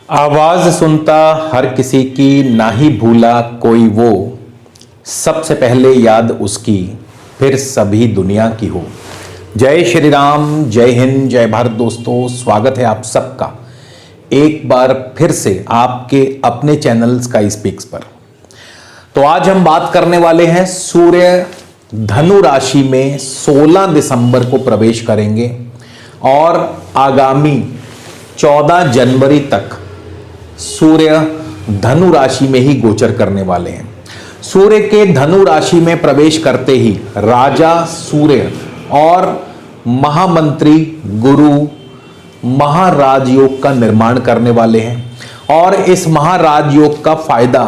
आवाज सुनता हर किसी की, ना ही भूला कोई वो, सबसे पहले याद उसकी, फिर सभी दुनिया की हो। जय श्री राम, जय हिंद, जय भारत। दोस्तों, स्वागत है आप सबका एक बार फिर से आपके अपने चैनल स्काई स्पीक्स पर। तो आज हम बात करने वाले हैं सूर्य धनु राशि में 16 दिसंबर को प्रवेश करेंगे और आगामी 14 जनवरी तक सूर्य धनु राशि में ही गोचर करने वाले हैं। सूर्य के धनु राशि में प्रवेश करते ही राजा सूर्य और महामंत्री गुरु महाराज योग का निर्माण करने वाले हैं। और इस महाराज योग का फायदा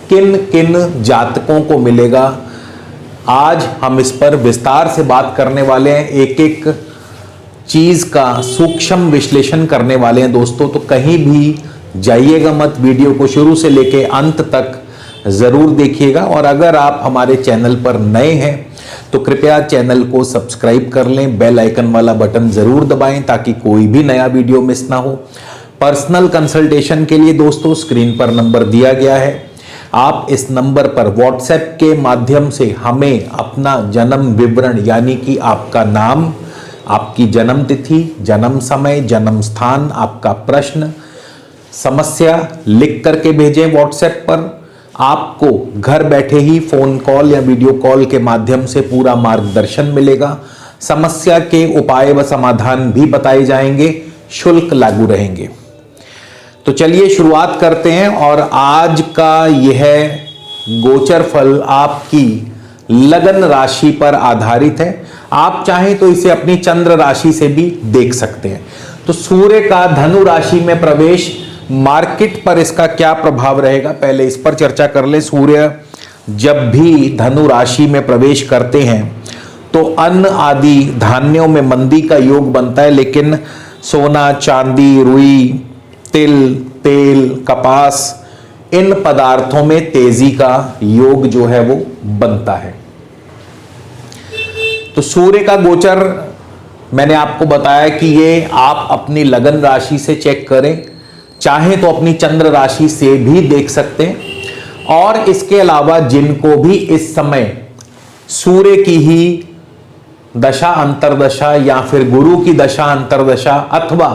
किन किन जातकों को मिलेगा, आज हम इस पर विस्तार से बात करने वाले हैं। एक एक चीज का सूक्ष्म विश्लेषण करने वाले हैं दोस्तों। तो कहीं भी जाइएगा मत, वीडियो को शुरू से लेके अंत तक जरूर देखिएगा। और अगर आप हमारे चैनल पर नए हैं तो कृपया चैनल को सब्सक्राइब कर लें, बेल आइकन वाला बटन जरूर दबाएं ताकि कोई भी नया वीडियो मिस ना हो। पर्सनल कंसल्टेशन के लिए दोस्तों स्क्रीन पर नंबर दिया गया है, आप इस नंबर पर व्हाट्सएप के माध्यम से हमें अपना जन्म विवरण यानी कि आपका नाम, आपकी जन्म तिथि, जन्म समय, जन्म स्थान, आपका प्रश्न, समस्या लिख करके भेजें व्हाट्सएप पर। आपको घर बैठे ही फोन कॉल या वीडियो कॉल के माध्यम से पूरा मार्गदर्शन मिलेगा। समस्या के उपाय व समाधान भी बताए जाएंगे, शुल्क लागू रहेंगे। तो चलिए शुरुआत करते हैं। और आज का यह गोचर फल आपकी लगन राशि पर आधारित है। आप चाहें तो इसे अपनी चंद्र राशि से भी देख सकते हैं। तो सूर्य का धनु राशि में प्रवेश, मार्केट पर इसका क्या प्रभाव रहेगा, पहले इस पर चर्चा कर ले। सूर्य जब भी धनु राशि में प्रवेश करते हैं तो अन्न आदि धान्यों में मंदी का योग बनता है, लेकिन सोना, चांदी, रुई, तिल, तेल, कपास, इन पदार्थों में तेजी का योग जो है वो बनता है। तो सूर्य का गोचर मैंने आपको बताया कि ये आप अपनी लगन राशि से चेक करें, चाहे तो अपनी चंद्र राशि से भी देख सकते हैं। और इसके अलावा जिनको भी इस समय सूर्य की ही दशा अंतरदशा या फिर गुरु की दशा अंतरदशा अथवा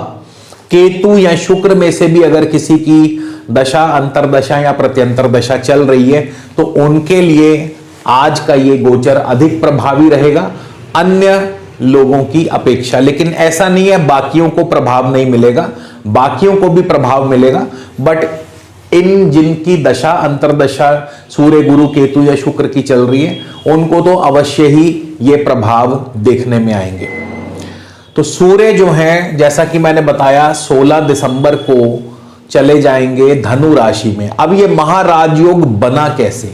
केतु या शुक्र में से भी अगर किसी की दशा अंतरदशा या प्रत्यंतर दशा चल रही है तो उनके लिए आज का ये गोचर अधिक प्रभावी रहेगा अन्य लोगों की अपेक्षा। लेकिन ऐसा नहीं है बाकियों को प्रभाव नहीं मिलेगा, बाकियों को भी प्रभाव मिलेगा, बट इन जिनकी दशा अंतरदशा सूर्य, गुरु, केतु या शुक्र की चल रही है उनको तो अवश्य ही ये प्रभाव देखने में आएंगे। तो सूर्य जो है, जैसा कि मैंने बताया, 16 दिसंबर को चले जाएंगे धनु राशि में। अब ये महाराज योग बना कैसे?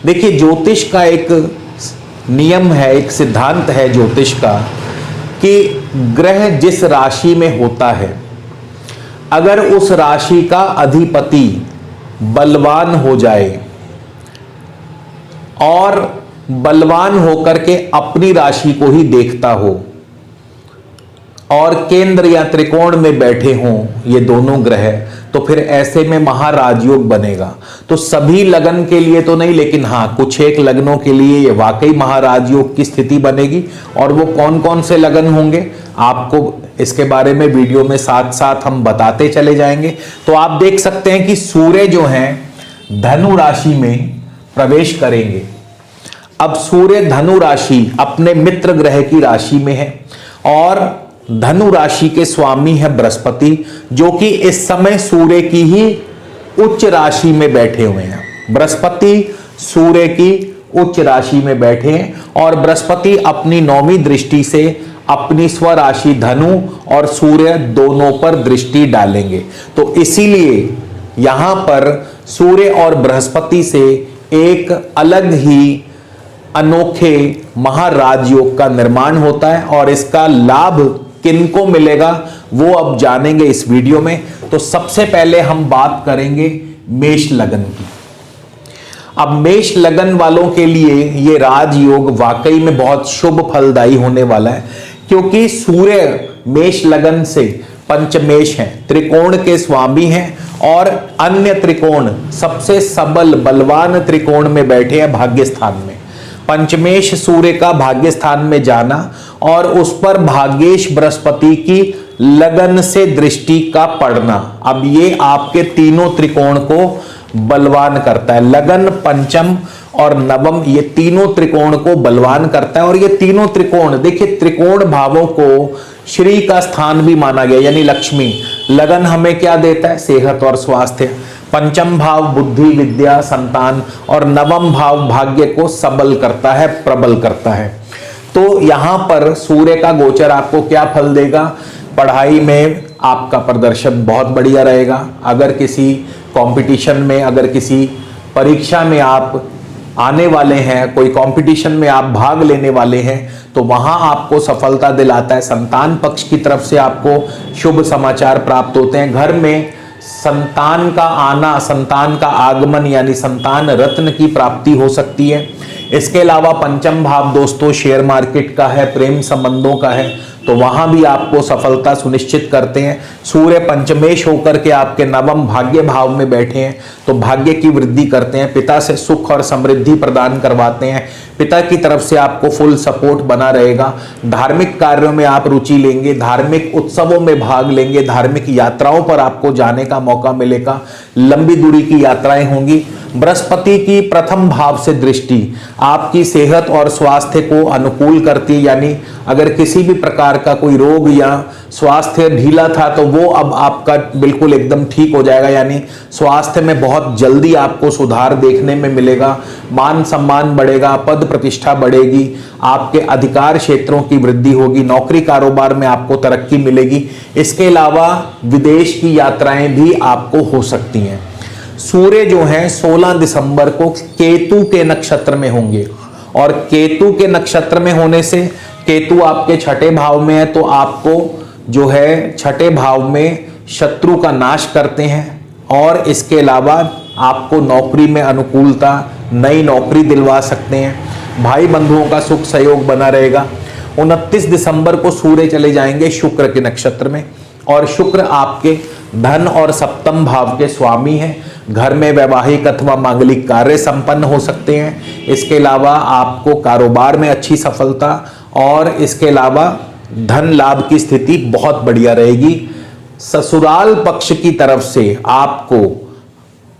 देखिए, ज्योतिष का एक नियम है, एक सिद्धांत है ज्योतिष का कि ग्रह जिस राशि में होता है, अगर उस राशि का अधिपति बलवान हो जाए और बलवान होकर के अपनी राशि को ही देखता हो और केंद्र या त्रिकोण में बैठे हों ये दोनों ग्रह, तो फिर ऐसे में महाराज योग बनेगा। तो सभी लगन के लिए तो नहीं, लेकिन हाँ कुछ एक लगनों के लिए ये वाकई महाराज योग की स्थिति बनेगी। और वो कौन कौन से लगन होंगे आपको इसके बारे में वीडियो में साथ साथ हम बताते चले जाएंगे। तो आप देख सकते हैं कि सूर्य जो है धनु राशि में प्रवेश करेंगे। अब सूर्य धनु राशि अपने मित्र ग्रह की राशि में है और धनु राशि के स्वामी है बृहस्पति, जो कि इस समय सूर्य की ही उच्च राशि में बैठे हुए हैं। बृहस्पति सूर्य की उच्च राशि में बैठे हैं और बृहस्पति अपनी 9वीं दृष्टि से अपनी स्वराशि धनु और सूर्य दोनों पर दृष्टि डालेंगे। तो इसीलिए यहां पर सूर्य और बृहस्पति से एक अलग ही अनोखे महाराज योग का निर्माण होता है। और इसका लाभ किनको मिलेगा वो अब जानेंगे इस वीडियो में। तो सबसे पहले हम बात करेंगे मेष लगन की। अब मेष लगन वालों के लिए ये राजयोग वाकई में बहुत शुभ फलदायी होने वाला है, क्योंकि सूर्य मेष लगन से पंचमेश हैं, त्रिकोण के स्वामी हैं और अन्य त्रिकोण सबसे सबल बलवान त्रिकोण में बैठे हैं भाग्य स्थान में। पंचमेश सूर्य का भाग्य स्थान में जाना और उस पर भाग्येश बृहस्पति की लगन से दृष्टि का पड़ना, अब ये आपके तीनों त्रिकोण को बलवान करता है। लगन, पंचम और नवम, ये तीनों त्रिकोण को बलवान करता है। और ये तीनों त्रिकोण, देखिए त्रिकोण भावों को श्री का स्थान भी माना गया, यानी लक्ष्मी। लगन हमें क्या देता है? सेहत और स्वास्थ्य। पंचम भाव बुद्धि, विद्या, संतान और नवम भाव भाग्य को सबल करता है, प्रबल करता है। तो यहां पर सूर्य का गोचर आपको क्या फल देगा? पढ़ाई में आपका प्रदर्शन बहुत बढ़िया रहेगा। अगर किसी कंपटीशन में, अगर किसी परीक्षा में आप आने वाले हैं, कोई कंपटीशन में आप भाग लेने वाले हैं, तो वहां आपको सफलता दिलाता है। संतान पक्ष की तरफ से आपको शुभ समाचार प्राप्त होते हैं। घर में संतान का आना, संतान का आगमन यानी संतान रत्न की प्राप्ति हो सकती है। इसके अलावा पंचम भाव दोस्तों शेयर मार्केट का है, प्रेम संबंधों का है, तो वहां भी आपको सफलता सुनिश्चित करते हैं। सूर्य पंचमेश होकर के आपके नवम भाग्य भाव में बैठे हैं, तो भाग्य की वृद्धि करते हैं, पिता से सुख और समृद्धि प्रदान करवाते हैं। पिता की तरफ से आपको फुल सपोर्ट बना रहेगा। धार्मिक कार्यों में आप रुचि लेंगे, धार्मिक उत्सवों में भाग लेंगे, धार्मिक यात्राओं पर आपको जाने का मौका मिलेगा, लंबी दूरी की यात्राएं होंगी। बृहस्पति की प्रथम भाव से दृष्टि आपकी सेहत और स्वास्थ्य को अनुकूल करती है, यानी अगर किसी भी प्रकार का कोई रोग या स्वास्थ्य ढीला था तो वो अब आपका बिल्कुल एकदम ठीक हो जाएगा, यानी स्वास्थ्य में बहुत जल्दी आपको सुधार देखने में मिलेगा। मान सम्मान बढ़ेगा, पद प्रतिष्ठा बढ़ेगी, आपके अधिकार क्षेत्रों की वृद्धि होगी, नौकरी कारोबार में आपको तरक्की मिलेगी। इसके अलावा विदेश की यात्राएं भी आपको हो सकती हैं। सूर्य जो है 16 दिसंबर को केतु के नक्षत्र में होंगे, और केतु के नक्षत्र में होने से, केतु आपके छठे भाव में है, तो आपको जो है छठे भाव में शत्रु का नाश करते हैं। और इसके अलावा आपको नौकरी में अनुकूलता, नई नौकरी दिलवा सकते हैं। भाई बंधुओं का सुख सहयोग बना रहेगा। 29 दिसंबर को सूर्य चले जाएंगे शुक्र के नक्षत्र में, और शुक्र आपके धन और सप्तम भाव के स्वामी हैं। घर में वैवाहिक अथवा मांगलिक कार्य संपन्न हो सकते हैं। इसके अलावा आपको कारोबार में अच्छी सफलता और इसके अलावा धन लाभ की स्थिति बहुत बढ़िया रहेगी। ससुराल पक्ष की तरफ से आपको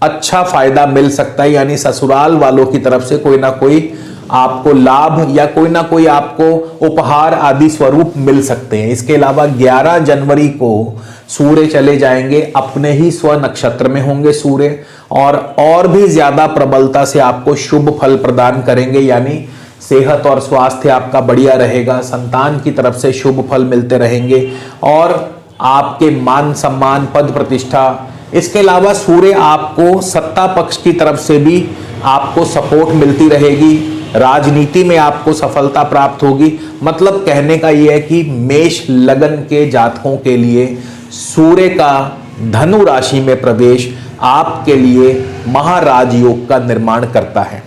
अच्छा फायदा मिल सकता है, यानी ससुराल वालों की तरफ से कोई ना कोई आपको लाभ या कोई ना कोई आपको उपहार आदि स्वरूप मिल सकते हैं। इसके अलावा 11 जनवरी को सूर्य चले जाएंगे, अपने ही स्व नक्षत्र में होंगे सूर्य, और भी ज्यादा प्रबलता से आपको शुभ फल प्रदान करेंगे, यानी सेहत और स्वास्थ्य आपका बढ़िया रहेगा, संतान की तरफ से शुभ फल मिलते रहेंगे और आपके मान सम्मान, पद प्रतिष्ठा। इसके अलावा सूर्य आपको सत्ता पक्ष की तरफ से भी आपको सपोर्ट मिलती रहेगी, राजनीति में आपको सफलता प्राप्त होगी। मतलब कहने का यह है कि मेष लगन के जातकों के लिए सूर्य का धनु राशि में प्रवेश आपके लिए महाराज योग का निर्माण करता है।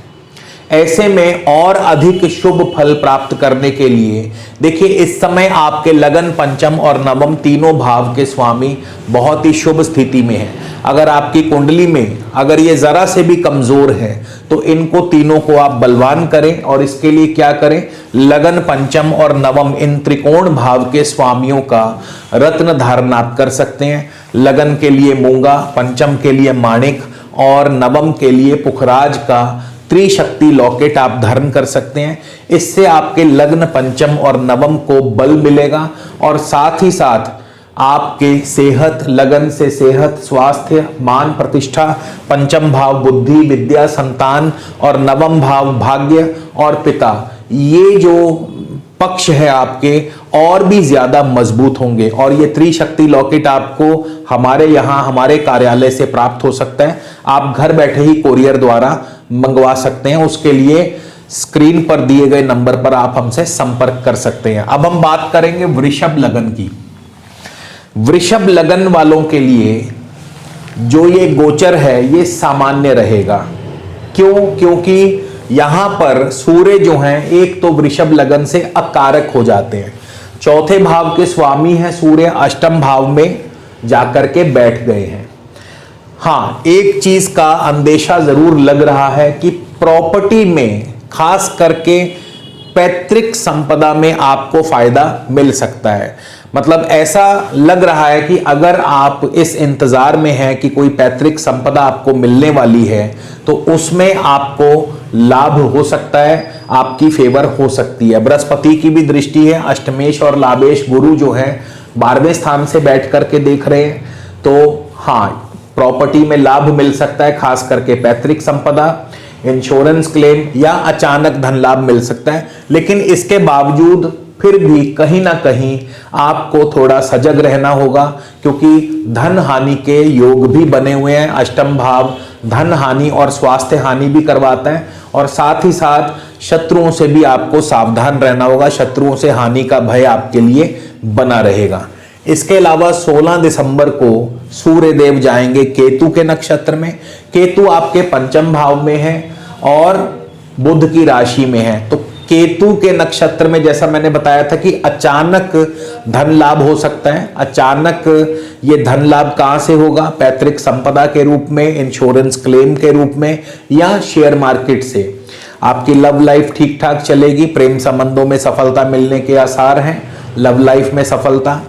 ऐसे में और अधिक शुभ फल प्राप्त करने के लिए देखिए, इस समय आपके लगन, पंचम और नवम तीनों भाव के स्वामी बहुत ही शुभ स्थिति में हैं। अगर आपकी कुंडली में अगर ये जरा से भी कमजोर है तो इनको तीनों को आप बलवान करें। और इसके लिए क्या करें? लगन, पंचम और नवम इन त्रिकोण भाव के स्वामियों का रत्न धारण आप कर सकते हैं। लगन के लिए मूंगा, पंचम के लिए माणिक और नवम के लिए पुखराज का त्रिशक्ति लॉकेट आप धारण कर सकते हैं। इससे आपके लग्न, पंचम और नवम को बल मिलेगा और साथ ही साथ आपके सेहत, लगन से सेहत, स्वास्थ्य, मान प्रतिष्ठा, पंचम भाव बुद्धि, विद्या, संतान और नवम भाव भाग्य और पिता, ये जो पक्ष है आपके और भी ज्यादा मजबूत होंगे। और ये त्रिशक्ति लॉकेट आपको हमारे यहाँ, हमारे कार्यालय से प्राप्त हो सकता है। आप घर बैठे ही कोरियर द्वारा मंगवा सकते हैं। उसके लिए स्क्रीन पर दिए गए नंबर पर आप हमसे संपर्क कर सकते हैं। अब हम बात करेंगे वृषभ लगन की। वृषभ लगन वालों के लिए जो ये गोचर है ये सामान्य रहेगा। क्यों? क्योंकि यहां पर सूर्य जो हैं एक तो वृषभ लगन से अकारक हो जाते हैं, चौथे भाव के स्वामी हैं सूर्य, अष्टम भाव में जाकर के बैठ गए हैं। हाँ, एक चीज का अंदेशा जरूर लग रहा है कि प्रॉपर्टी में, खास करके पैतृक संपदा में आपको फायदा मिल सकता है। मतलब ऐसा लग रहा है कि अगर आप इस इंतजार में हैं कि कोई पैतृक संपदा आपको मिलने वाली है तो उसमें आपको लाभ हो सकता है, आपकी फेवर हो सकती है। बृहस्पति की भी दृष्टि है, अष्टमेश और लाभेश गुरु जो है 12वें स्थान से बैठ करके देख रहे हैं। तो हाँ, प्रॉपर्टी में लाभ मिल सकता है, खास करके पैतृक संपदा, इंश्योरेंस क्लेम या अचानक धन लाभ मिल सकता है। लेकिन इसके बावजूद फिर भी कहीं ना कहीं आपको थोड़ा सजग रहना होगा, क्योंकि धन हानि के योग भी बने हुए हैं। अष्टम भाव धन हानि और स्वास्थ्य हानि भी करवाता है, और साथ ही साथ शत्रुओं से भी आपको सावधान रहना होगा। शत्रुओं से हानि का भय आपके लिए बना रहेगा। इसके अलावा 16 दिसंबर को सूर्य देव जाएंगे केतु के नक्षत्र में। केतु आपके पंचम भाव में है और बुध की राशि में है। तो केतु के नक्षत्र में जैसा मैंने बताया था कि अचानक धन लाभ हो सकता है। अचानक ये धन लाभ कहां से होगा? पैतृक संपदा के रूप में, इंश्योरेंस क्लेम के रूप में, या शेयर मार्केट से। आपकी लव लाइफ ठीक ठाक चलेगी, प्रेम संबंधों में सफलता मिलने के आसार हैं। लव लाइफ में सफलता।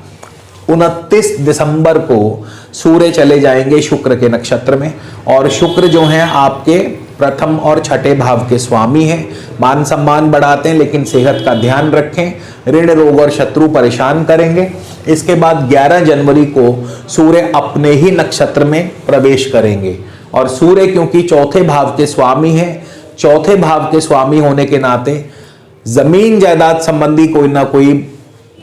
29 दिसंबर को सूर्य चले जाएंगे शुक्र के नक्षत्र में, और शुक्र जो हैं आपके प्रथम और छठे भाव के स्वामी हैं। मान सम्मान बढ़ाते हैं, लेकिन सेहत का ध्यान रखें। ऋण, रोग और शत्रु परेशान करेंगे। इसके बाद 11 जनवरी को सूर्य अपने ही नक्षत्र में प्रवेश करेंगे, और सूर्य क्योंकि चौथे भाव के स्वामी हैं, चौथे भाव के स्वामी होने के नाते जमीन जायदाद संबंधी कोई ना कोई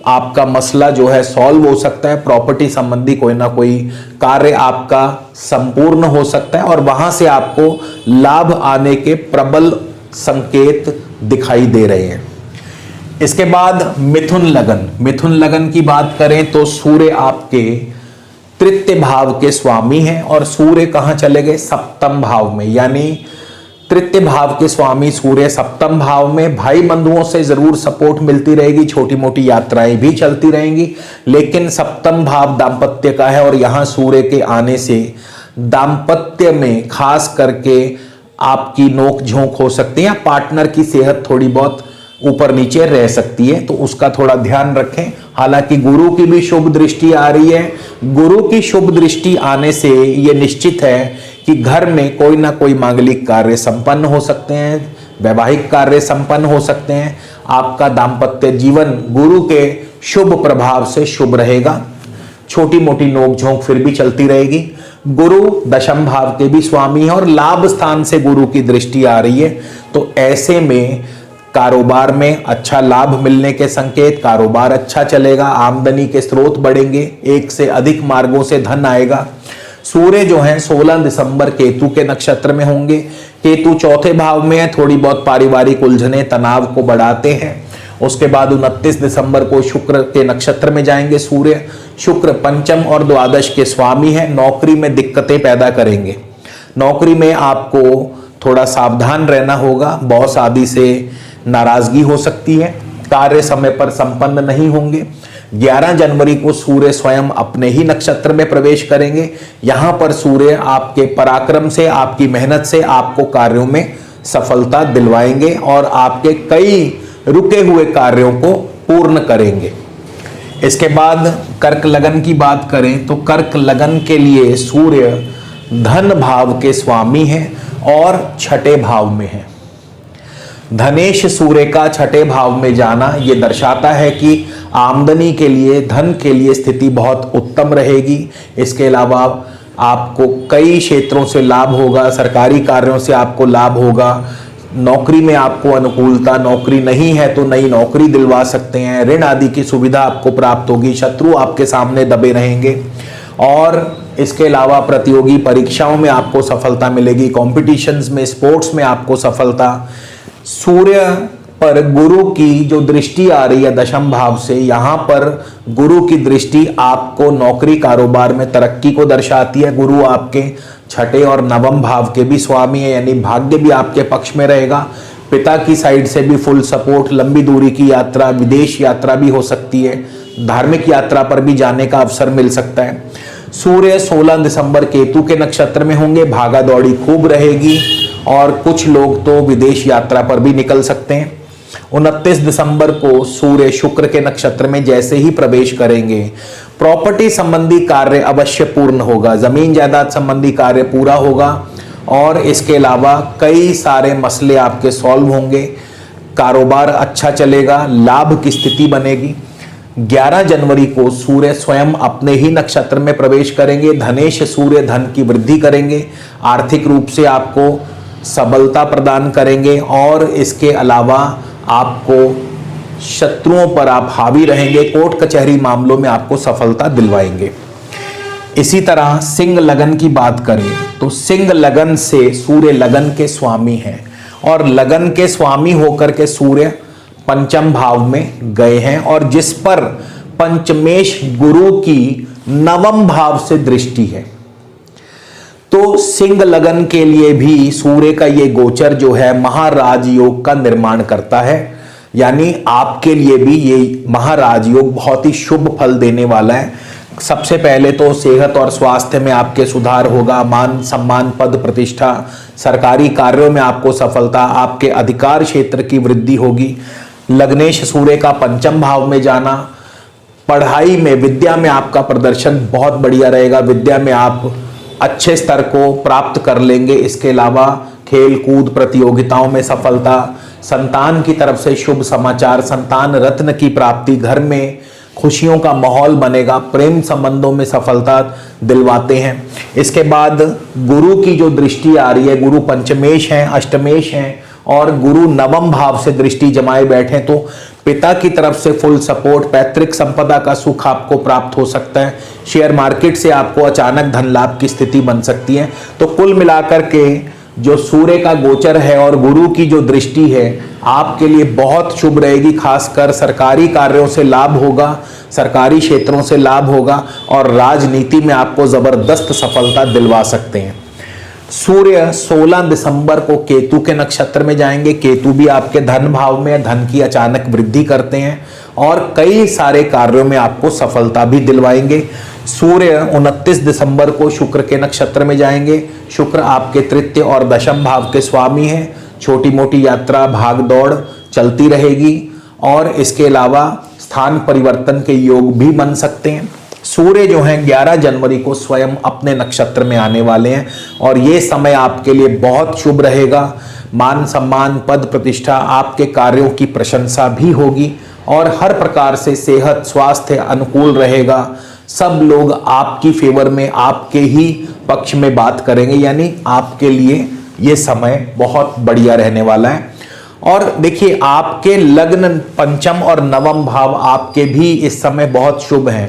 आपका मसला जो है सॉल्व हो सकता है। प्रॉपर्टी संबंधी कोई ना कोई कार्य आपका संपूर्ण हो सकता है, और वहां से आपको लाभ आने के प्रबल संकेत दिखाई दे रहे हैं। इसके बाद मिथुन लगन। मिथुन लगन की बात करें तो सूर्य आपके तृतीय भाव के स्वामी हैं, और सूर्य कहां चले गए? सप्तम भाव में। यानी तृतीय भाव के स्वामी सूर्य सप्तम भाव में। भाई बंधुओं से जरूर सपोर्ट मिलती रहेगी, छोटी मोटी यात्राएं भी चलती रहेंगी, लेकिन सप्तम भाव दाम्पत्य का है, और यहां सूर्य के आने से दाम्पत्य में खास करके आपकी नोक झोंक हो सकती है, या पार्टनर की सेहत थोड़ी बहुत ऊपर नीचे रह सकती है, तो उसका थोड़ा ध्यान रखें। हालांकि गुरु की भी शुभ दृष्टि आ रही है। गुरु की शुभ दृष्टि आने से यह निश्चित है कि घर में कोई ना कोई मांगलिक कार्य संपन्न हो सकते हैं, वैवाहिक कार्य संपन्न हो सकते हैं। आपका दाम्पत्य जीवन गुरु के शुभ प्रभाव से शुभ रहेगा। छोटी मोटी नोक झोंक फिर भी चलती रहेगी। गुरु दशम भाव के भी स्वामी है, और लाभ स्थान से गुरु की दृष्टि आ रही है। तो ऐसे में कारोबार में अच्छा लाभ मिलने के संकेत, कारोबार अच्छा चलेगा, आमदनी के स्रोत बढ़ेंगे, एक से अधिक मार्गों से धन आएगा। सूर्य जो है 16 दिसंबर केतु के नक्षत्र में होंगे। केतु चौथे भाव में है, थोड़ी बहुत पारिवारिक उलझने तनाव को बढ़ाते हैं। उसके बाद 29 दिसंबर को शुक्र के नक्षत्र में जाएंगे सूर्य। शुक्र पंचम और द्वादश के स्वामी हैं। नौकरी में दिक्कतें पैदा करेंगे। नौकरी में आपको थोड़ा सावधान रहना होगा, बॉस आदि से नाराजगी हो सकती है, कार्य समय पर संपन्न नहीं होंगे। 11 जनवरी को सूर्य स्वयं अपने ही नक्षत्र में प्रवेश करेंगे। यहां पर सूर्य आपके पराक्रम से, आपकी मेहनत से आपको कार्यों में सफलता दिलवाएंगे, और आपके कई रुके हुए कार्यों को पूर्ण करेंगे। इसके बाद कर्क लगन की बात करें तो कर्क लगन के लिए सूर्य धन भाव के स्वामी हैं और छठे भाव में है। धनेश सूर्य का छठे भाव में जाना यह दर्शाता है कि आमदनी के लिए, धन के लिए स्थिति बहुत उत्तम रहेगी। इसके अलावा आपको कई क्षेत्रों से लाभ होगा, सरकारी कार्यों से आपको लाभ होगा। नौकरी में आपको अनुकूलता, नौकरी नहीं है तो नई नौकरी दिलवा सकते हैं। ऋण आदि की सुविधा आपको प्राप्त होगी। शत्रु आपके सामने दबे रहेंगे, और इसके अलावा प्रतियोगी परीक्षाओं में आपको सफलता मिलेगी। कॉम्पिटिशन्स में, स्पोर्ट्स में आपको सफलता। सूर्य पर गुरु की जो दृष्टि आ रही है दशम भाव से, यहां पर गुरु की दृष्टि आपको नौकरी कारोबार में तरक्की को दर्शाती है। गुरु आपके छठे और नवम भाव के भी स्वामी है, यानी भाग्य भी आपके पक्ष में रहेगा। पिता की साइड से भी फुल सपोर्ट, लंबी दूरी की यात्रा, विदेश यात्रा भी हो सकती है, धार्मिक यात्रा पर भी जाने का अवसर मिल सकता है। सूर्य 16 दिसंबर केतु के नक्षत्र में होंगे, भागा दौड़ी खूब रहेगी और कुछ लोग तो विदेश यात्रा पर भी निकल सकते हैं। 29 दिसंबर को सूर्य शुक्र के नक्षत्र में जैसे ही प्रवेश करेंगे, प्रॉपर्टी संबंधी कार्य अवश्य पूर्ण होगा, जमीन जायदाद संबंधी कार्य पूरा होगा और इसके अलावा कई सारे मसले आपके सॉल्व होंगे, कारोबार अच्छा चलेगा, लाभ की स्थिति बनेगी। 11 जनवरी को सूर्य स्वयं अपने ही नक्षत्र में प्रवेश करेंगे, धनेश सूर्य धन की वृद्धि करेंगे, आर्थिक रूप से आपको सबलता प्रदान करेंगे और इसके अलावा आपको शत्रुओं पर आप हावी रहेंगे, कोर्ट कचहरी मामलों में आपको सफलता दिलवाएंगे। इसी तरह सिंह लगन की बात करें तो सिंह लगन से सूर्य लगन के स्वामी हैं और लगन के स्वामी होकर के सूर्य पंचम भाव में गए हैं और जिस पर पंचमेश गुरु की नवम भाव से दृष्टि है। तो सिंह लगन के लिए भी सूर्य का ये गोचर जो है महाराज योग का निर्माण करता है, यानी आपके लिए भी ये महाराज योग बहुत ही शुभ फल देने वाला है। सबसे पहले तो सेहत और स्वास्थ्य में आपके सुधार होगा, मान सम्मान पद प्रतिष्ठा, सरकारी कार्यों में आपको सफलता, आपके अधिकार क्षेत्र की वृद्धि होगी। लग्नेश सूर्य का पंचम भाव में जाना, पढ़ाई में विद्या में आपका प्रदर्शन बहुत बढ़िया रहेगा, विद्या में आप अच्छे स्तर को प्राप्त कर लेंगे। इसके अलावा खेल कूद प्रतियोगिताओं में सफलता, संतान की तरफ से शुभ समाचार, संतान रत्न की प्राप्ति, घर में खुशियों का माहौल बनेगा, प्रेम संबंधों में सफलता दिलवाते हैं। इसके बाद गुरु की जो दृष्टि आ रही है, गुरु पंचमेश हैं, अष्टमेश हैं और गुरु नवम भाव से दृष्टि जमाए बैठे, तो पिता की तरफ से फुल सपोर्ट, पैतृक संपदा का सुख आपको प्राप्त हो सकता है, शेयर मार्केट से आपको अचानक धन लाभ की स्थिति बन सकती है। तो कुल मिलाकर के जो सूर्य का गोचर है और गुरु की जो दृष्टि है आपके लिए बहुत शुभ रहेगी। खासकर सरकारी कार्यों से लाभ होगा, सरकारी क्षेत्रों से लाभ होगा और राजनीति में आपको जबरदस्त सफलता दिलवा सकते हैं। सूर्य 16 दिसंबर को केतु के नक्षत्र में जाएंगे, केतु भी आपके धन भाव में, धन की अचानक वृद्धि करते हैं और कई सारे कार्यों में आपको सफलता भी दिलवाएंगे। सूर्य 29 दिसंबर को शुक्र के नक्षत्र में जाएंगे, शुक्र आपके तृतीय और दशम भाव के स्वामी हैं, छोटी मोटी यात्रा भाग दौड़ चलती रहेगी और इसके अलावा स्थान परिवर्तन के योग भी बन सकते हैं। सूर्य जो हैं 11 जनवरी को स्वयं अपने नक्षत्र में आने वाले हैं और ये समय आपके लिए बहुत शुभ रहेगा, मान सम्मान पद प्रतिष्ठा, आपके कार्यों की प्रशंसा भी होगी और हर प्रकार से सेहत स्वास्थ्य अनुकूल रहेगा। सब लोग आपकी फेवर में, आपके ही पक्ष में बात करेंगे, यानी आपके लिए ये समय बहुत बढ़िया रहने वाला है। और देखिए आपके लग्न पंचम और नवम भाव आपके भी इस समय बहुत शुभ हैं,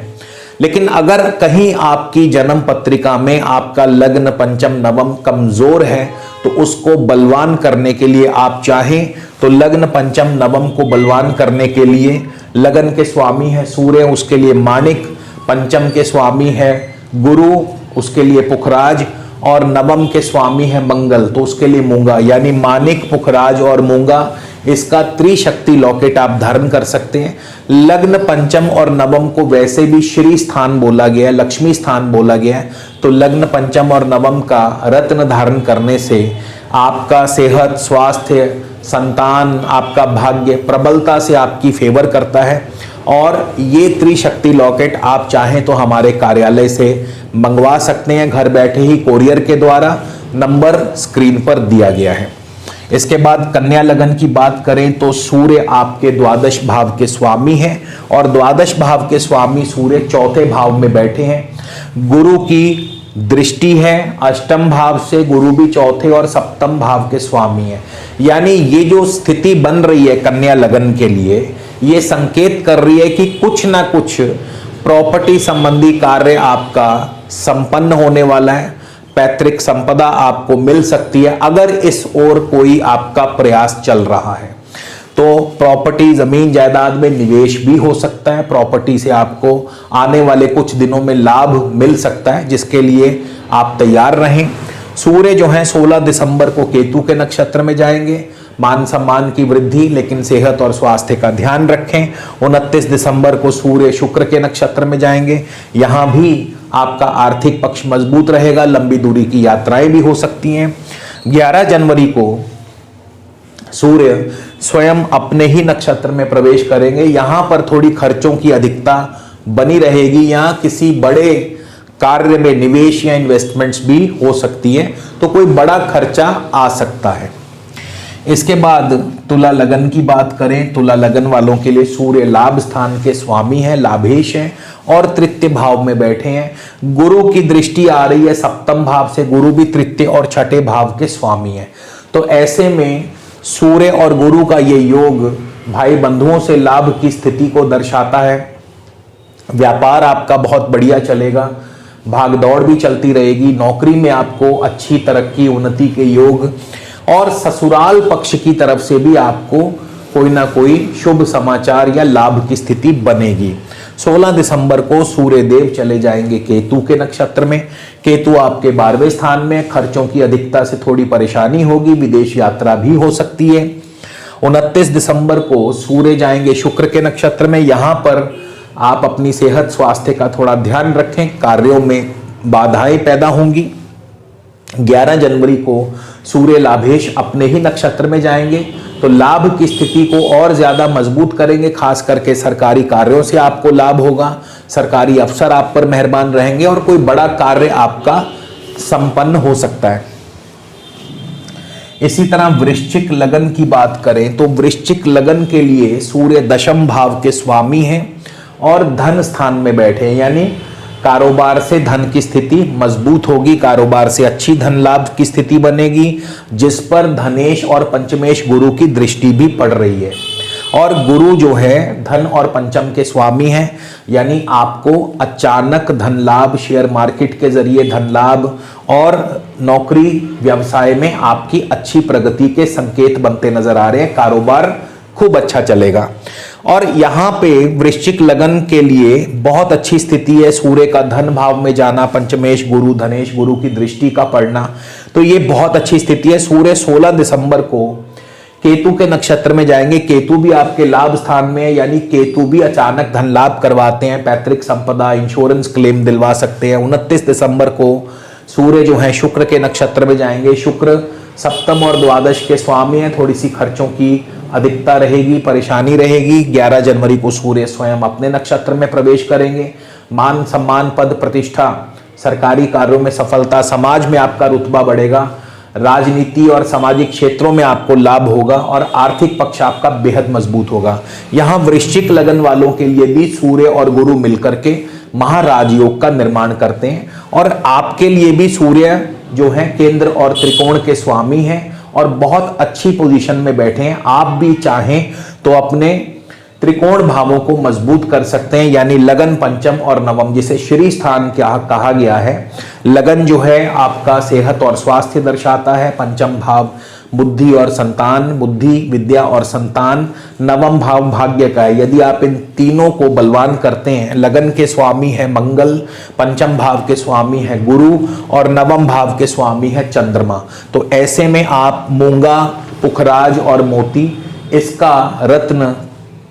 लेकिन अगर कहीं आपकी जन्म पत्रिका में आपका लग्न पंचम नवम कमजोर है तो उसको बलवान करने के लिए आप चाहें तो लग्न पंचम नवम को बलवान करने के लिए लगन के स्वामी है सूर्य, उसके लिए माणिक, पंचम के स्वामी है गुरु, उसके लिए पुखराज और नवम के स्वामी है मंगल, तो उसके लिए मूंगा, यानी माणिक पुखराज और मूंगा, इसका त्रिशक्ति लॉकेट आप धारण कर सकते हैं। लग्न पंचम और नवम को वैसे भी श्री स्थान बोला गया है, लक्ष्मी स्थान बोला गया है, तो लग्न पंचम और नवम का रत्न धारण करने से आपका सेहत स्वास्थ्य संतान आपका भाग्य प्रबलता से आपकी फेवर करता है। और ये त्रिशक्ति लॉकेट आप चाहें तो हमारे कार्यालय से मंगवा सकते हैं घर बैठे ही कोरियर के द्वारा, नंबर स्क्रीन पर दिया गया है। इसके बाद कन्या लगन की बात करें तो सूर्य आपके द्वादश भाव के स्वामी हैं और द्वादश भाव के स्वामी सूर्य चौथे भाव में बैठे हैं। गुरु की दृष्टि है अष्टम भाव से, गुरु भी चौथे और सप्तम भाव के स्वामी है, यानी ये जो स्थिति बन रही है कन्या लगन के लिए ये संकेत कर रही है कि कुछ ना कुछ प्रॉपर्टी संबंधी कार्य आपका संपन्न होने वाला है, पैतृक संपदा आपको मिल सकती है अगर इस ओर कोई आपका प्रयास चल रहा है। तो प्रॉपर्टी जमीन जायदाद में निवेश भी हो सकता है, प्रॉपर्टी से आपको आने वाले कुछ दिनों में लाभ मिल सकता है, जिसके लिए आप तैयार रहें। सूर्य जो है 16 दिसंबर को केतु के नक्षत्र में जाएंगे, मान सम्मान की वृद्धि, लेकिन सेहत और स्वास्थ्य का ध्यान रखें। 29 दिसंबर को सूर्य शुक्र के नक्षत्र में जाएंगे, यहां भी आपका आर्थिक पक्ष मजबूत रहेगा, लंबी दूरी की यात्राएं भी हो सकती हैं। 11 जनवरी को सूर्य स्वयं अपने ही नक्षत्र में प्रवेश करेंगे, यहां पर थोड़ी खर्चों की अधिकता बनी रहेगी, या किसी बड़े कार्य में निवेश या इन्वेस्टमेंट्स भी हो सकती है, तो कोई बड़ा खर्चा आ सकता है। इसके बाद तुला लगन की बात करें, तुला लगन वालों के लिए सूर्य लाभ स्थान के स्वामी हैं, लाभेश हैं और तृतीय भाव में बैठे हैं। गुरु की दृष्टि आ रही है सप्तम भाव से, गुरु भी तृतीय और छठे भाव के स्वामी हैं। तो ऐसे में सूर्य और गुरु का ये योग भाई बंधुओं से लाभ की स्थिति को दर्शाता है। व्यापार आपका बहुत बढ़िया चलेगा, भागदौड़ भी चलती रहेगी, नौकरी में आपको अच्छी तरक्की उन्नति के योग, और ससुराल पक्ष की तरफ से भी आपको कोई ना कोई शुभ समाचार या लाभ की स्थिति बनेगी। 16 दिसंबर को सूर्य देव चले जाएंगे केतु के नक्षत्र में। केतु आपके 12वें स्थान में, खर्चों की अधिकता से थोड़ी परेशानी होगी, विदेश यात्रा भी हो सकती है। 29 दिसंबर को सूर्य जाएंगे शुक्र के नक्षत्र में, यहां पर आप अपनी सेहत स्वास्थ्य का थोड़ा ध्यान रखें, कार्यों में बाधाएं पैदा होंगी। 11 जनवरी को सूर्य लाभेश अपने ही नक्षत्र में जाएंगे, तो लाभ की स्थिति को और ज्यादा मजबूत करेंगे, खास करके सरकारी कार्यों से आपको लाभ होगा, सरकारी अफसर आप पर मेहरबान रहेंगे और कोई बड़ा कार्य आपका संपन्न हो सकता है। इसी तरह वृश्चिक लगन की बात करें तो वृश्चिक लगन के लिए सूर्य दशम भाव के स्वामी हैं और धन स्थान में बैठे हैं, यानी कारोबार से धन की स्थिति मजबूत होगी, कारोबार से अच्छी धन लाभ की स्थिति बनेगी, जिस पर धनेश और पंचमेश गुरु की दृष्टि भी पड़ रही है। और गुरु जो है धन और पंचम के स्वामी हैं, यानी आपको अचानक धन लाभ, शेयर मार्केट के जरिए धन लाभ और नौकरी व्यवसाय में आपकी अच्छी प्रगति के संकेत बनते नजर आ रहे हैं, कारोबार खूब अच्छा चलेगा। और यहाँ पे वृश्चिक लगन के लिए बहुत अच्छी स्थिति है, सूर्य का धन भाव में जाना, पंचमेश गुरु धनेश गुरु की दृष्टि का पड़ना, तो ये बहुत अच्छी स्थिति है। सूर्य 16 दिसंबर को केतु के नक्षत्र में जाएंगे, केतु भी आपके लाभ स्थान में है, यानी केतु भी अचानक धन लाभ करवाते हैं, पैतृक संपदा, इंश्योरेंस क्लेम दिलवा सकते हैं। 29 दिसंबर को सूर्य जो है शुक्र के नक्षत्र में जाएंगे, शुक्र सप्तम और द्वादश के स्वामी है, थोड़ी सी खर्चों की अधिकता रहेगी, परेशानी रहेगी। 11 जनवरी को सूर्य स्वयं अपने नक्षत्र में प्रवेश करेंगे, मान सम्मान पद प्रतिष्ठा, सरकारी कार्यों में सफलता, समाज में आपका रुतबा बढ़ेगा, राजनीति और सामाजिक क्षेत्रों में आपको लाभ होगा और आर्थिक पक्ष आपका बेहद मजबूत होगा। यहाँ वृश्चिक लगन वालों के लिए भी सूर्य और गुरु मिलकर के महाराज योग का निर्माण करते हैं, और आपके लिए भी सूर्य जो है केंद्र और त्रिकोण के स्वामी हैं और बहुत अच्छी पोजीशन में बैठे हैं। आप भी चाहें तो अपने त्रिकोण भावों को मजबूत कर सकते हैं, यानी लगन, पंचम और नवम, जिसे श्री स्थान क्या कहा गया है। लगन जो है आपका सेहत और स्वास्थ्य दर्शाता है, पंचम भाव बुद्धि और संतान, बुद्धि विद्या और संतान, नवम भाव भाग्य का है। यदि आप इन तीनों को बलवान करते हैं, लगन के स्वामी है मंगल, पंचम भाव के स्वामी है गुरु और नवम भाव के स्वामी है चंद्रमा, तो ऐसे में आप मूंगा, पुखराज और मोती इसका रत्न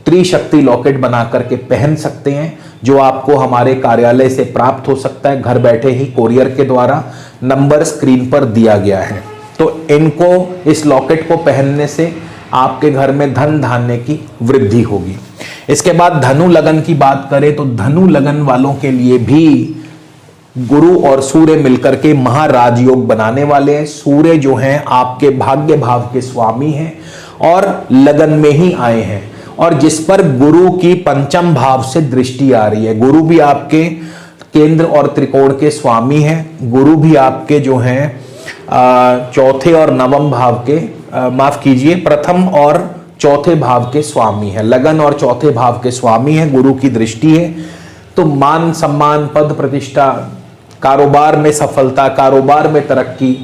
त्रिशक्ति लॉकेट बना करके पहन सकते हैं, जो आपको हमारे कार्यालय से प्राप्त हो सकता है घर बैठे ही कोरियर के द्वारा। नंबर स्क्रीन पर दिया गया है, तो इनको, इस लॉकेट को पहनने से आपके घर में धन धान्य की वृद्धि होगी। इसके बाद धनु लगन की बात करें तो धनु लगन वालों के लिए भी गुरु और सूर्य मिलकर के महाराज योग बनाने वाले हैं। सूर्य जो हैं आपके भाग्य भाव के स्वामी हैं और लगन में ही आए हैं, और जिस पर गुरु की पंचम भाव से दृष्टि आ रही है। गुरु भी आपके केंद्र और त्रिकोण के स्वामी हैं, गुरु भी आपके जो हैं चौथे और नवम भाव के, माफ कीजिए, प्रथम और चौथे भाव के स्वामी है। लगन और चौथे भाव के स्वामी है, गुरु की दृष्टि है, तो मान सम्मान पद प्रतिष्ठा, कारोबार में सफलता, कारोबार में तरक्की,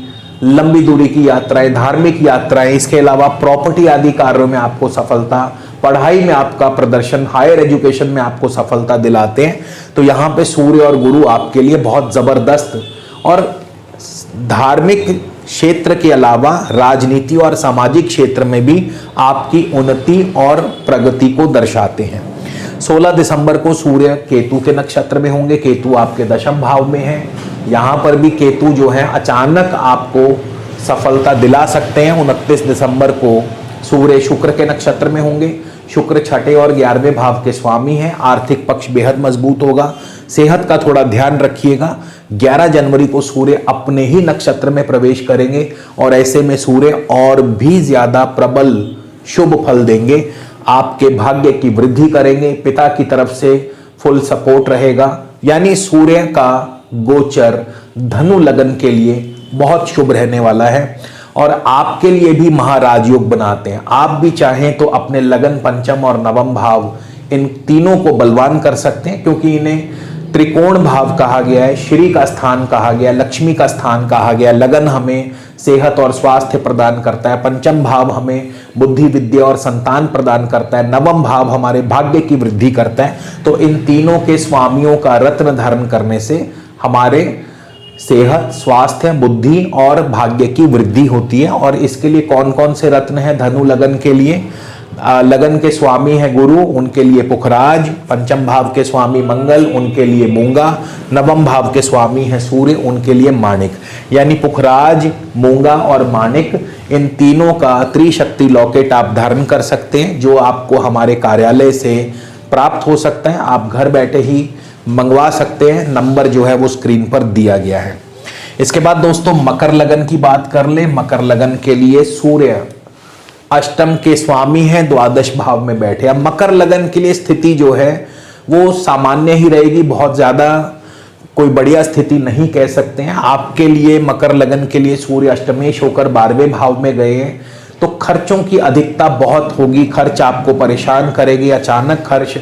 लंबी दूरी की यात्राएं, धार्मिक यात्राएं, इसके अलावा प्रॉपर्टी आदि कार्यों में आपको सफलता, पढ़ाई में आपका प्रदर्शन, हायर एजुकेशन में आपको सफलता दिलाते हैं। तो यहाँ पे सूर्य और गुरु आपके लिए बहुत जबरदस्त और धार्मिक क्षेत्र के अलावा राजनीति और सामाजिक क्षेत्र में भी आपकी उन्नति और प्रगति को दर्शाते हैं। 16 दिसंबर को सूर्य केतु के नक्षत्र में होंगे। केतु आपके दशम भाव में है। यहाँ पर भी केतु जो है अचानक आपको सफलता दिला सकते हैं। 29 दिसंबर को सूर्य शुक्र के नक्षत्र में होंगे। शुक्र छठे और 11वें भाव के स्वामी हैं। आर्थिक पक्ष बेहद मजबूत होगा। सेहत का थोड़ा ध्यान रखिएगा। 11 जनवरी को सूर्य अपने ही नक्षत्र में प्रवेश करेंगे और ऐसे में सूर्य और भी ज्यादा प्रबल शुभ फल देंगे। आपके भाग्य की वृद्धि करेंगे। पिता की तरफ से फुल सपोर्ट रहेगा। यानी सूर्य का गोचर धनु लगन के लिए बहुत शुभ रहने वाला है और आपके लिए भी महाराज योग बनाते हैं। आप भी चाहें तो अपने लगन, पंचम और नवम भाव इन तीनों को बलवान कर सकते हैं, क्योंकि इन्हें त्रिकोण भाव कहा गया है, श्री का स्थान कहा गया, लक्ष्मी का स्थान कहा गया। लगन हमें सेहत और स्वास्थ्य प्रदान करता है। पंचम भाव हमें बुद्धि, विद्या और संतान प्रदान करता है। नवम भाव हमारे भाग्य की वृद्धि करता है। तो इन तीनों के स्वामियों का रत्न धारण करने से हमारे सेहत, स्वास्थ्य, बुद्धि और भाग्य की वृद्धि होती है। और इसके लिए कौन कौन से रत्न हैं धनु लगन के लिए? लगन के स्वामी है गुरु, उनके लिए पुखराज। पंचम भाव के स्वामी मंगल, उनके लिए मूंगा। नवम भाव के स्वामी है सूर्य, उनके लिए माणिक। यानी पुखराज, मूंगा और माणिक, इन तीनों का त्रिशक्ति लॉकेट आप धारण कर सकते हैं, जो आपको हमारे कार्यालय से प्राप्त हो सकता है। आप घर बैठे ही मंगवा सकते हैं। नंबर जो है वो स्क्रीन पर दिया गया है। इसके बाद दोस्तों मकर लगन की बात कर ले। मकर लगन के लिए सूर्य अष्टम के स्वामी हैं, द्वादश भाव में बैठे। अब मकर लगन के लिए स्थिति जो है वो सामान्य ही रहेगी। बहुत ज्यादा कोई बढ़िया स्थिति नहीं कह सकते हैं। आपके लिए मकर लगन के लिए सूर्य अष्टमेश होकर 12वें भाव में गए हैं, तो खर्चों की अधिकता बहुत होगी। खर्च आपको परेशान करेगी। अचानक खर्च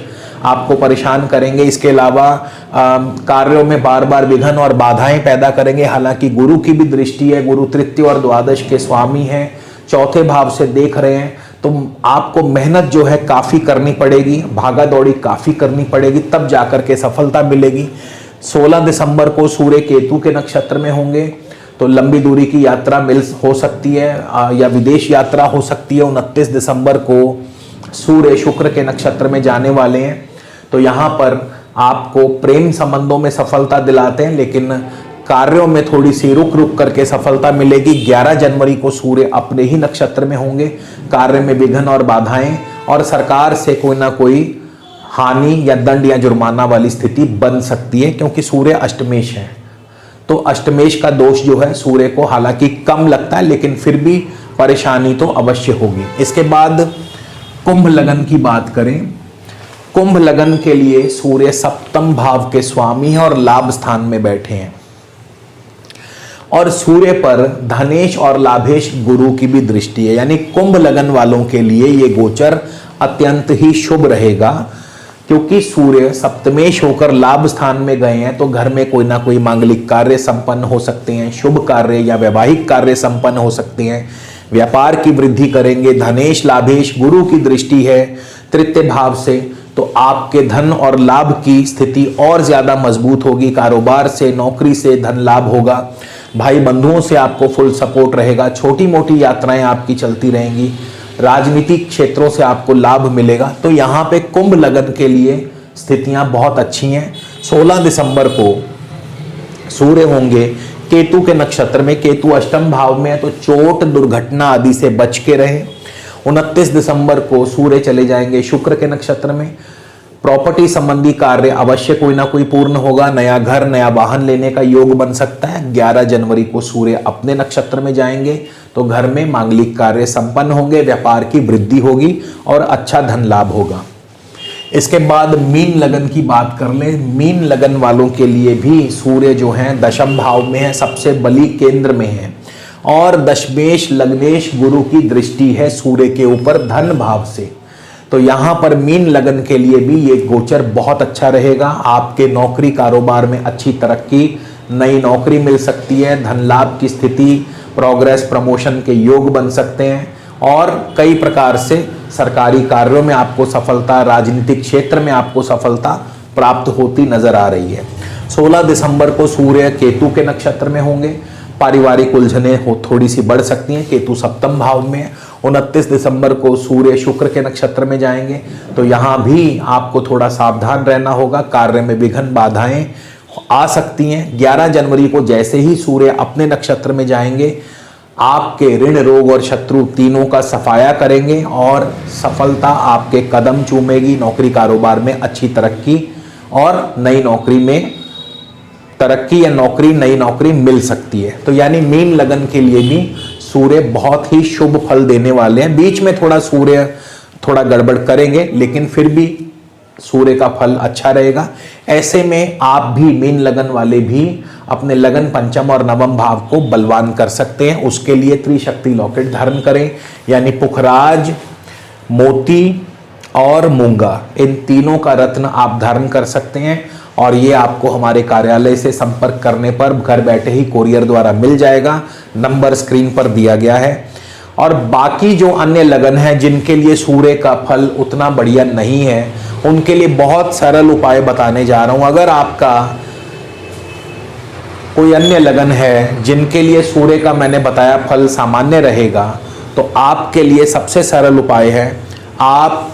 आपको परेशान करेंगे। इसके अलावा कार्यों में बार बार विघ्न और बाधाएं पैदा करेंगे। हालांकि गुरु की भी दृष्टि है, गुरु तृतीय और द्वादश के स्वामी हैं, चौथे भाव से देख रहे हैं, तो आपको मेहनत जो है काफी करनी पड़ेगी, भागा दौड़ी काफी करनी पड़ेगी, तब जाकर के सफलता मिलेगी। 16 दिसंबर को सूर्य केतु के नक्षत्र में होंगे, तो लंबी दूरी की यात्रा हो सकती है या विदेश यात्रा हो सकती है। 29 दिसंबर को सूर्य शुक्र के नक्षत्र में जाने वाले हैं, तो यहाँ पर आपको प्रेम संबंधों में सफलता दिलाते हैं, लेकिन कार्यों में थोड़ी सी रुक रुक करके सफलता मिलेगी। 11 जनवरी को सूर्य अपने ही नक्षत्र में होंगे। कार्य में विघ्न और बाधाएं और सरकार से कोई ना कोई हानि या दंड या जुर्माना वाली स्थिति बन सकती है, क्योंकि सूर्य अष्टमेश है। तो अष्टमेश का दोष जो है सूर्य को हालांकि कम लगता है, लेकिन फिर भी परेशानी तो अवश्य होगी। इसके बाद कुंभ लगन की बात करें। कुंभ लगन के लिए सूर्य सप्तम भाव के स्वामी हैं और लाभ स्थान में बैठे हैं, और सूर्य पर धनेश और लाभेश गुरु की भी दृष्टि है। यानी कुंभ लगन वालों के लिए ये गोचर अत्यंत ही शुभ रहेगा, क्योंकि सूर्य सप्तमेश होकर लाभ स्थान में गए हैं, तो घर में कोई ना कोई मांगलिक कार्य संपन्न हो सकते हैं, शुभ कार्य या वैवाहिक कार्य संपन्न हो सकते हैं, व्यापार की वृद्धि करेंगे। धनेश लाभेश गुरु की दृष्टि है तृतीय भाव से, तो आपके धन और लाभ की स्थिति और ज्यादा मजबूत होगी। कारोबार से, नौकरी से धन लाभ होगा। भाई बंधुओं से आपको फुल सपोर्ट रहेगा। छोटी मोटी यात्राएं आपकी चलती रहेंगी। राजनीतिक क्षेत्रों से आपको लाभ मिलेगा। तो यहाँ पे कुंभ लगन के लिए स्थितियां बहुत अच्छी हैं। 16 दिसंबर को सूर्य होंगे केतु के नक्षत्र में। केतु अष्टम भाव में है, तो चोट दुर्घटना आदि से बच के रहे। 29 दिसंबर को सूर्य चले जाएंगे शुक्र के नक्षत्र में। प्रॉपर्टी संबंधी कार्य अवश्य कोई ना कोई पूर्ण होगा। नया घर, नया वाहन लेने का योग बन सकता है। 11 जनवरी को सूर्य अपने नक्षत्र में जाएंगे, तो घर में मांगलिक कार्य संपन्न होंगे, व्यापार की वृद्धि होगी और अच्छा धन लाभ होगा। इसके बाद मीन लगन की बात कर ले। मीन लगन वालों के लिए भी सूर्य जो है दशम भाव में है, सबसे बली केंद्र में है, और दशमेश लग्नेश गुरु की दृष्टि है सूर्य के ऊपर धन भाव से। तो यहाँ पर मीन लगन के लिए भी ये गोचर बहुत अच्छा रहेगा। आपके नौकरी कारोबार में अच्छी तरक्की, नई नौकरी मिल सकती है, धन लाभ की स्थिति, प्रोग्रेस, प्रमोशन के योग बन सकते हैं, और कई प्रकार से सरकारी कार्यों में आपको सफलता, राजनीतिक क्षेत्र में आपको सफलता प्राप्त होती नजर आ रही है। 16 दिसंबर को सूर्य केतु के नक्षत्र में होंगे। पारिवारिक उलझने हो थोड़ी सी बढ़ सकती हैं। केतु सप्तम भाव में 29 दिसंबर को सूर्य शुक्र के नक्षत्र में जाएंगे, तो यहाँ भी आपको थोड़ा सावधान रहना होगा। कार्य में विघ्न बाधाएं आ सकती हैं। 11 जनवरी को जैसे ही सूर्य अपने नक्षत्र में जाएंगे, आपके ऋण रोग और शत्रु तीनों का सफाया करेंगे और सफलता आपके कदम चूमेगी। नौकरी कारोबार में अच्छी तरक्की और नई नौकरी में तरक्की या नई नौकरी मिल सकती है। तो यानी मीन लगन के लिए भी सूर्य बहुत ही शुभ फल देने वाले हैं। बीच में थोड़ा सूर्य थोड़ा गड़बड़ करेंगे, लेकिन फिर भी सूर्य का फल अच्छा रहेगा। ऐसे में आप भी मीन लगन वाले भी अपने लगन पंचम और नवम भाव को बलवान कर सकते हैं। उसके लिए त्रिशक्ति लॉकेट धारण करें, यानी पुखराज, मोती और मूंगा, इन तीनों का रत्न आप धारण कर सकते हैं और ये आपको हमारे कार्यालय से संपर्क करने पर घर बैठे ही कोरियर द्वारा मिल जाएगा। नंबर स्क्रीन पर दिया गया है। और बाकी जो अन्य लगन है जिनके लिए सूर्य का फल उतना बढ़िया नहीं है, उनके लिए बहुत सरल उपाय बताने जा रहा हूं। अगर आपका कोई अन्य लगन है जिनके लिए सूर्य का मैंने बताया फल सामान्य रहेगा, तो आपके लिए सबसे सरल उपाय है, आप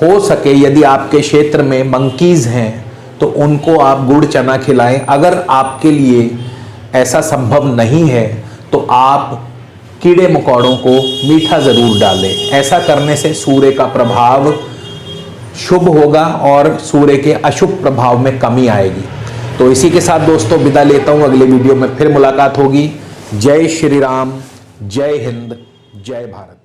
हो सके यदि आपके क्षेत्र में मंकीज हैं तो उनको आप गुड़ चना खिलाएं। अगर आपके लिए ऐसा संभव नहीं है तो आप कीड़े मकोड़ों को मीठा जरूर डालें। ऐसा करने से सूर्य का प्रभाव शुभ होगा और सूर्य के अशुभ प्रभाव में कमी आएगी। तो इसी के साथ दोस्तों विदा लेता हूं, अगले वीडियो में फिर मुलाकात होगी। जय श्री राम, जय हिंद, जय भारत।